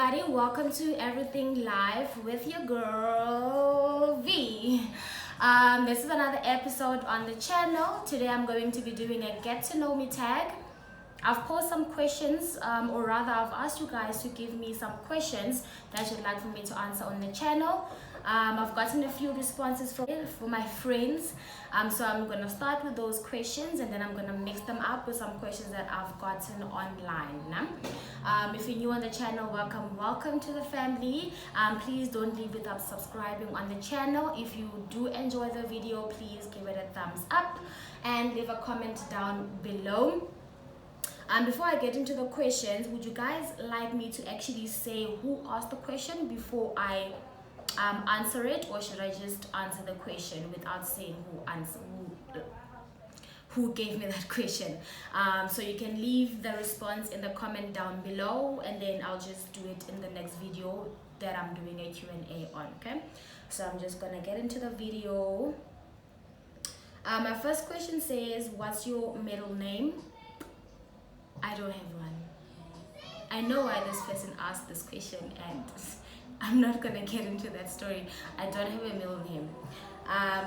everybody, welcome to Everything Live with your girl V. This is another episode on the channel. Today I'm going to be doing a get to know me tag. I've posed some questions, or rather I've asked you guys to give me some questions that you'd like for me to answer on the channel. I've gotten a few responses from my friends, so I'm going to start with those questions and then I'm going to mix them up with some questions that I've gotten online. If you're new on the channel, welcome to the family. Please don't leave without subscribing on the channel. If you do enjoy the video, please give it a thumbs up and leave a comment down below. Before I get into the questions, would you guys like me to actually say who asked the question before I answer it, or should I just answer the question without saying who gave me that question? So you can leave the response in the comment down below, and then I'll just do it in the next video that I'm doing a Q&A on. Okay, so I'm just gonna get into the video. My first question says, what's your middle name? I don't have one. I know why this person asked this question, and I'm not gonna get into that story. I don't have a middle name.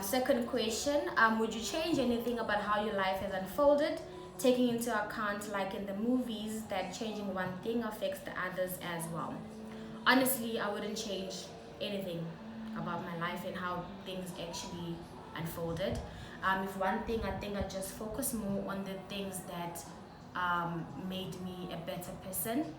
Second question, would you change anything about how your life has unfolded, taking into account, like in the movies, that changing one thing affects the others as well? Honestly, I wouldn't change anything about my life and how things actually unfolded. If one thing, I think I just focus more on the things that made me a better person.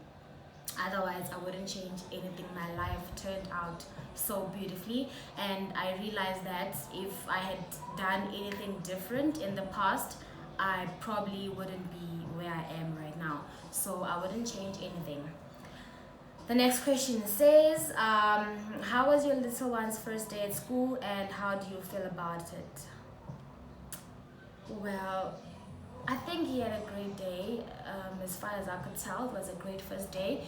Otherwise, I wouldn't change anything. My life turned out so beautifully, and I realized that if I had done anything different in the past, I probably wouldn't be where I am right now. So I wouldn't change anything. The next question says, how was your little one's first day at school, and how do you feel about it? Well, I think he had a great day. As far as I could tell, it was a great first day.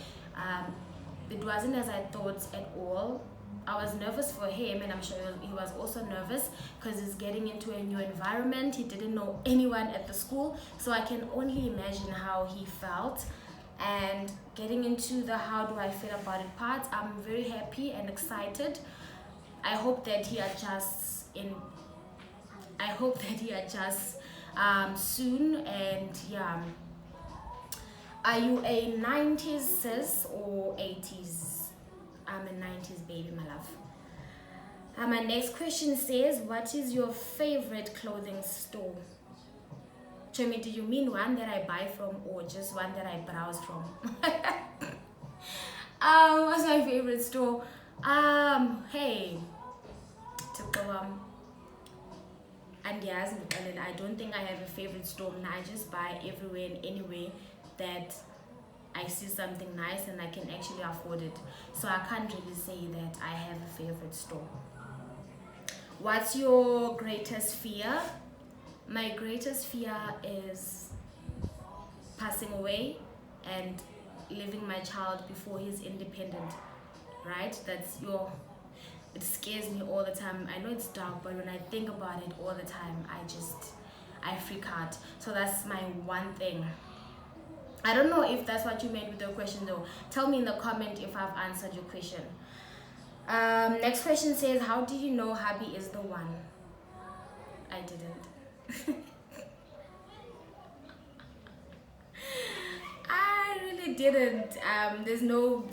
It wasn't as I thought at all. I was nervous for him, and I'm sure he was also nervous because he's getting into a new environment. He didn't know anyone at the school, so I can only imagine how he felt. And getting into the how do I feel about it part, I'm very happy and excited. I hope that he adjusts soon. And yeah, are you a 90s sis or 80s? I'm a 90s baby, my love. My next question says, what is your favorite clothing store? Chemi, do you mean one that I buy from or just one that I browse from? What's my favorite store? Hey, to go and yes, I don't think I have a favorite store. I just buy everywhere and anywhere that I see something nice and I can actually afford it. So I can't really say that I have a favorite store. What's your greatest fear? My greatest fear is passing away and leaving my child before he's independent, right? It scares me all the time. I know it's dark, but when I think about it all the time, I freak out. So that's my one thing. I don't know if that's what you meant with the question though. Tell me in the comment if I've answered your question. Next question says, how do you know hubby is the one? I didn't. I really didn't. There's no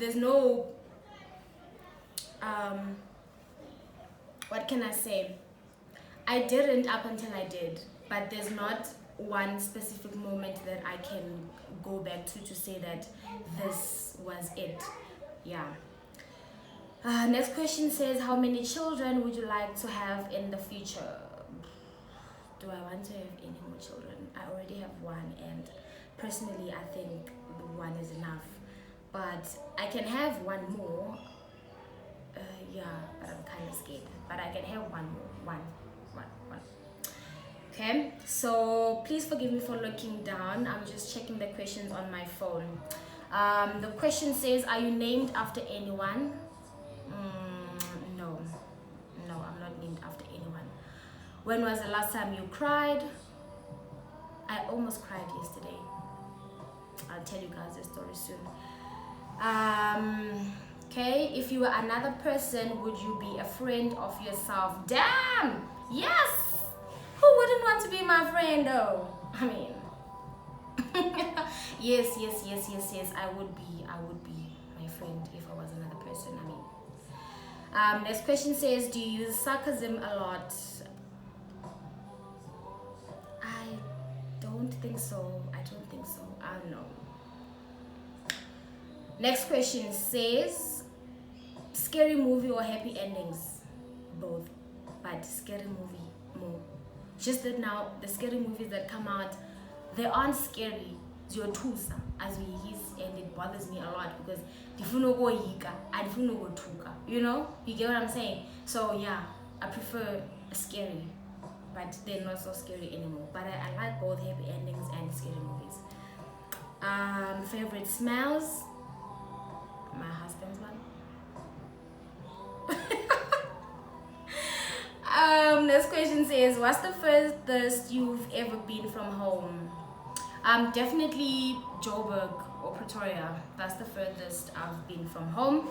what can I say? I didn't up until I did, but there's not one specific moment that I can go back to say that this was it. Yeah. Next question says, how many children would you like to have in the future? Do I want to have any more children? I already have one, and personally I think the one is enough, but I can have one more. Yeah, but I'm kind of scared. But I can have one more. One. Okay, so please forgive me for looking down. I'm just checking the questions on my phone. The question says, are you named after anyone? No, I'm not named after anyone. When was the last time you cried? I almost cried yesterday. I'll tell you guys the story soon. Okay, if you were another person, would you be a friend of yourself? Damn! Yes! Who wouldn't want to be my friend though? I mean, yes, yes, yes, yes, yes. I would be my friend if I was another person. I mean, next question says, do you use sarcasm a lot? I don't think so. I don't think so. I don't know. Next question says, scary movie or happy endings? Both, but scary movie more. Just that now the scary movies that come out, they aren't scary. Ziyothusa as we use, and it bothers me a lot because ndifuna ukoyika andifuna ukothuka. You know, you get what I'm saying? So yeah, I prefer scary, but they're not so scary anymore. But I like both happy endings and scary movies. Favorite smells? My husband's one. This question says, what's the furthest you've ever been from home? Definitely Joburg or Pretoria. That's the furthest I've been from home.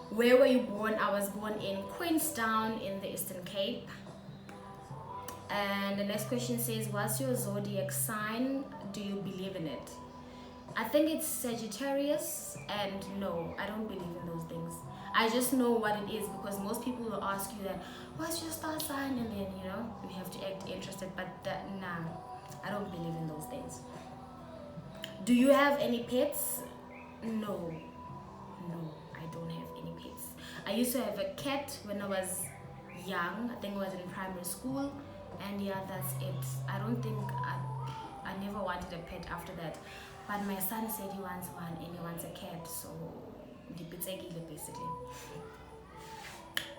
Where were you born? I was born in Queenstown in the Eastern Cape. And the next question says, what's your zodiac sign? Do you believe in it? I think it's Sagittarius, and no, I don't believe in those things. I just know what it is because most people will ask you that, what's your star sign? And then, you know, you have to act interested, but nah, I don't believe in those things. Do you have any pets? No, I don't have any pets. I used to have a cat when I was young. I think I was in primary school, and yeah, that's it. I don't think I never wanted a pet after that. But my son said he wants one and he wants a cat, so basically.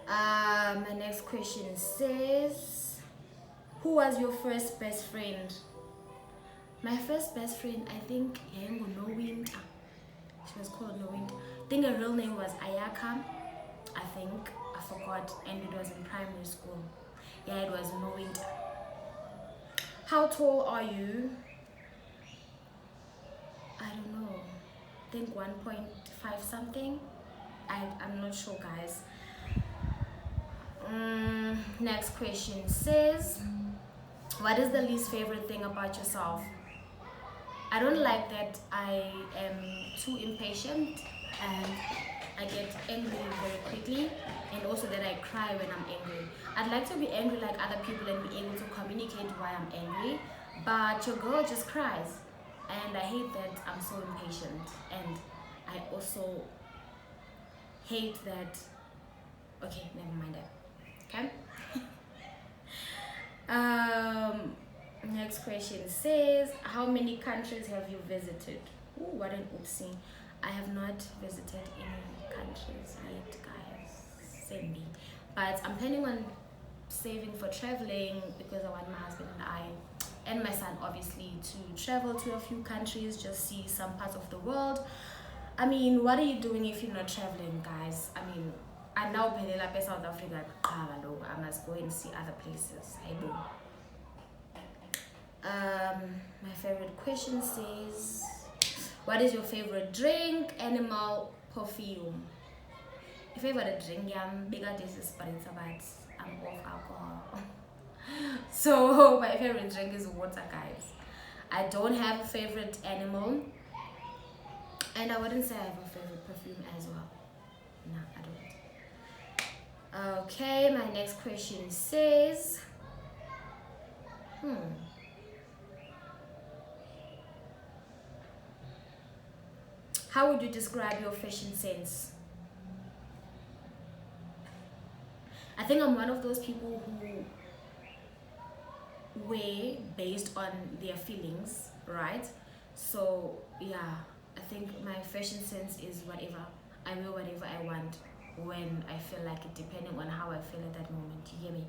My next question says, who was your first best friend? My first best friend, I think, No Winter. She was called No Winter. I think her real name was Ayaka. I think, I forgot, and it was in primary school. Yeah, it was No Winter. How tall are you? I don't know. I think 1.5 something. I'm not sure, guys. Next question says, what is the least favorite thing about yourself? I don't like that I am too impatient and I get angry very quickly, and also that I cry when I'm angry. I'd like to be angry like other people and be able to communicate why I'm angry, but your girl just cries, and I hate that I'm so impatient. And I also hate that, okay, never mind that. Okay. Next question says, how many countries have you visited? Ooh, what an oopsie. I have not visited any countries yet, guys. Same me. But I'm planning on saving for traveling because I want my husband and my son obviously to travel to a few countries, just see some parts of the world. I mean, what are you doing if you're not traveling, guys? I mean, I now Pelela South Africa. I must go and see other places. My favorite question says, what is your favorite drink, animal, perfume? If I were a drink, I'm bigger this is but I'm off alcohol. So my favorite drink is water, guys. I don't have a favorite animal, and I wouldn't say I have a favorite perfume as well. No, I don't. Okay, my next question says, how would you describe your fashion sense? I think I'm one of those people who wear based on their feelings, right? So yeah, I think my fashion sense is whatever. I wear whatever I want when I feel like it, depending on how I feel at that moment. You hear me?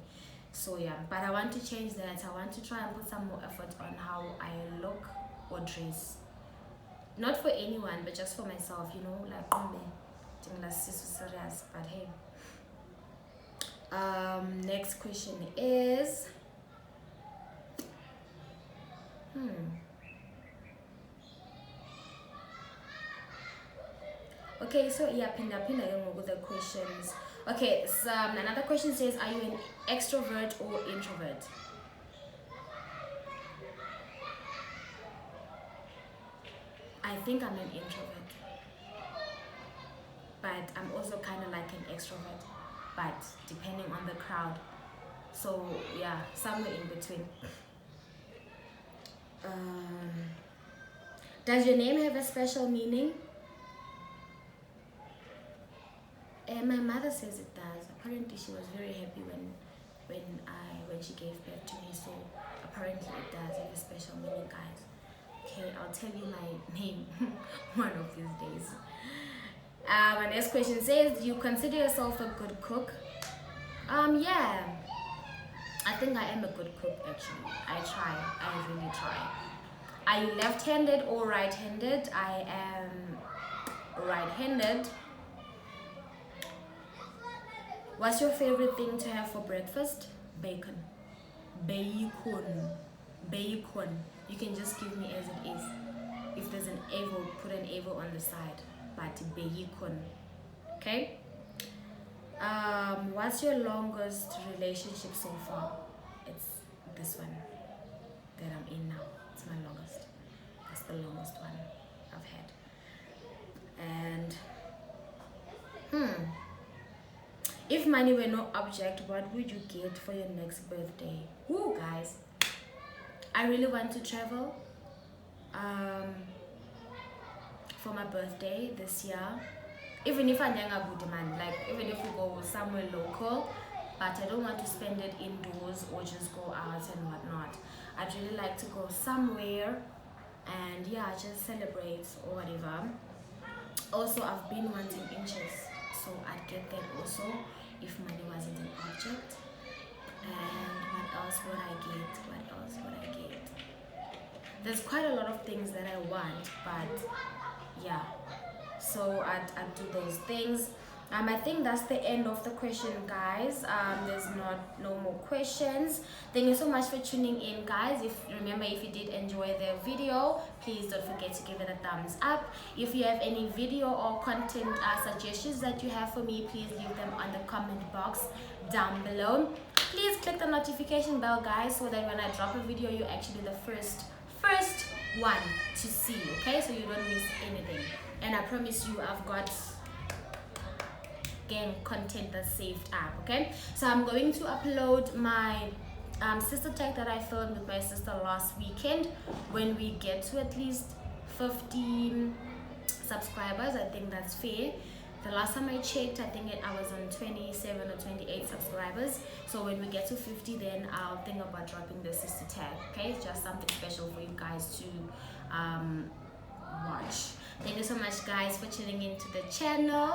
So yeah, but I want to change that. I want to try and put some more effort on how I look or dress. Not for anyone, but just for myself, you know, like serious. But hey. Next question is, Okay, so yeah, pinda with the questions. Okay, so another question says, are you an extrovert or introvert? I think I'm an introvert, but I'm also kind of like an extrovert, but depending on the crowd. So yeah, somewhere in between. Um, does your name have a special meaning? My mother says it does. Apparently, she was very happy when she gave birth to me. So apparently, it does have a special meaning, guys. Okay, I'll tell you my name one of these days. My next question says, do you consider yourself a good cook? Yeah, I think I am a good cook actually. I try. I really try. Are you left-handed or right-handed? I am right-handed. What's your favorite thing to have for breakfast? Bacon. Bacon. Bacon. You can just give me as it is. If there's an avo, put an avo on the side. But bacon. Okay? What's your longest relationship so far? It's this one that I'm in now. It's my longest. That's the longest one I've had. And if money were no object, what would you get for your next birthday? Woo, guys, I really want to travel for my birthday this year. Even if I'm young, like even if we go somewhere local, but I don't want to spend it indoors or just go out and whatnot. I'd really like to go somewhere and yeah, just celebrate or whatever. Also, I've been wanting inches, so I'd get that also if money wasn't an object. And what else would I get? What else would I get? There's quite a lot of things that I want, but yeah, so I'd do those things. I think that's the end of the question, guys. There's no more questions. Thank you so much for tuning in, guys. If you did enjoy the video, please don't forget to give it a thumbs up. If you have any video or content suggestions that you have for me, please leave them on the comment box down below. Please click the notification bell, guys, so that when I drop a video, you're actually the first one to see, okay, so you don't miss anything. And I promise you, I've got content that's saved up, okay? So I'm going to upload my sister tag that I filmed with my sister last weekend. When we get to at least 15 subscribers, I think that's fair. The last time I checked, I think I was on 27 or 28 subscribers. So when we get to 50, then I'll think about dropping the sister tag, okay? It's just something special for you guys to watch. Thank you so much, guys, for tuning into the channel.